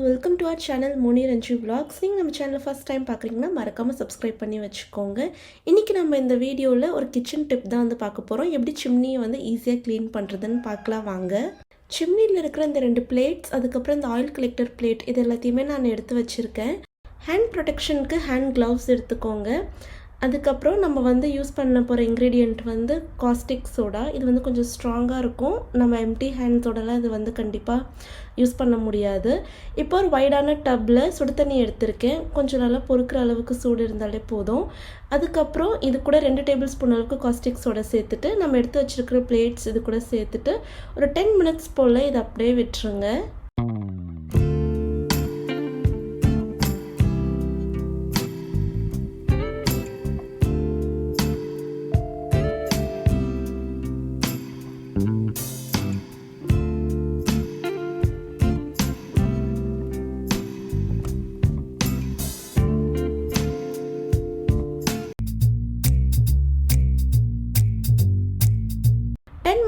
Welcome to our channel Moni ரஞ்சு vlogs. நீங்கள் நம்ம சேனலை ஃபஸ்ட் டைம் பார்க்குறீங்கன்னா மறக்காமல் சப்ஸ்கிரைப் பண்ணி வச்சுக்கோங்க. இன்றைக்கி நம்ம இந்த வீடியோவில் ஒரு கிச்சன் டிப் தான் வந்து பார்க்க போகிறோம். எப்படி சிம்னியை வந்து ஈஸியாக க்ளீன் பண்ணுறதுன்னு பார்க்கலாம் வாங்க. சிம்னியில் இருக்கிற இந்த 2 பிளேட்ஸ், அதுக்கப்புறம் இந்த ஆயில் கலெக்டர் பிளேட், இது எல்லாத்தையுமே நான் எடுத்து வச்சுருக்கேன். ஹேண்ட் ப்ரொடெக்ஷனுக்கு ஹேண்ட் க்ளவுஸ் எடுத்துக்கோங்க. அதுக்கப்புறம் நம்ம வந்து யூஸ் பண்ண போகிற இன்க்ரீடியண்ட் வந்து காஸ்டிக் சோடா. இது வந்து கொஞ்சம் ஸ்ட்ராங்காக இருக்கும். நம்ம எம்டி ஹேண்ட்ஸோடலாம் இது வந்து கண்டிப்பாக யூஸ் பண்ண முடியாது. இப்போ ஒரு வைடான டப்பில் சுடு தண்ணி எடுத்திருக்கேன். கொஞ்சம் நல்லா பொறுக்கிற அளவுக்கு சூடு இருந்தாலே போதும். அதுக்கப்புறம் இது கூட 2 டேபிள் ஸ்பூன் அளவுக்கு காஸ்டிக் சோடா சேர்த்துட்டு நம்ம எடுத்து வச்சுருக்கிற பிளேட்ஸ் இது கூட சேர்த்துட்டு ஒரு 10 மினிட்ஸ் போல் இதை அப்படியே விட்டுருங்க.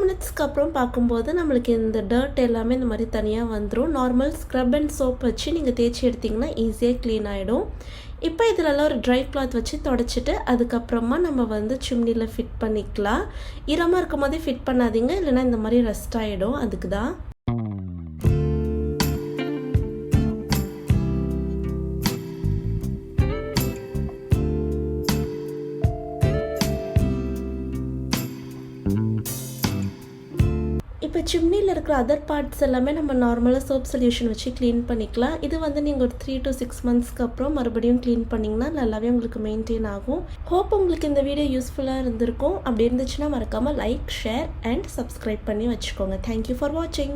மினிட்ஸ்க்கு அப்புறம் பார்க்கும்போது நம்மளுக்கு இந்த டர்ட் எல்லாமே இந்த மாதிரி தனியாக வந்துடும். நார்மல் ஸ்க்ரப் அண்ட் சோப் வச்சு நீங்கள் தேய்ச்சி எடுத்திங்கன்னா ஈஸியாக க்ளீன் ஆகிடும். இப்போ இதிலெல்லாம் ஒரு ட்ரை கிளாத் வச்சு தொடச்சிட்டு அதுக்கப்புறமா நம்ம வந்து சிம்னியில் ஃபிட் பண்ணிக்கலாம். ஈரமாக இருக்கும் போதே ஃபிட் பண்ணாதீங்க, இல்லைனா இந்த மாதிரி ரஸ்ட் ஆகிடும். அதுக்கு தான். இப்போ சிம்னியில் இருக்கிற அதர் பார்ட்ஸ் எல்லாமே நம்ம நார்மலாக சோப் சொல்யூஷன் வச்சு க்ளீன் பண்ணிக்கலாம். இது வந்து நீங்கள் ஒரு 3 to 6 மந்த்ஸ்க்கு அப்புறம் மறுபடியும் க்ளீன் பண்ணிங்கன்னா நல்லாவே உங்களுக்கு மெயின்டைன் ஆகும். ஹோப் உங்களுக்கு இந்த வீடியோ யூஸ்ஃபுல்லாக இருந்திருக்கும். அப்படி இருந்துச்சுன்னா மறக்காமல் லைக், ஷேர் அண்ட் சப்ஸ்கிரைப் பண்ணி வச்சுக்கோங்க. தேங்க்யூ ஃபார் வாட்சிங்.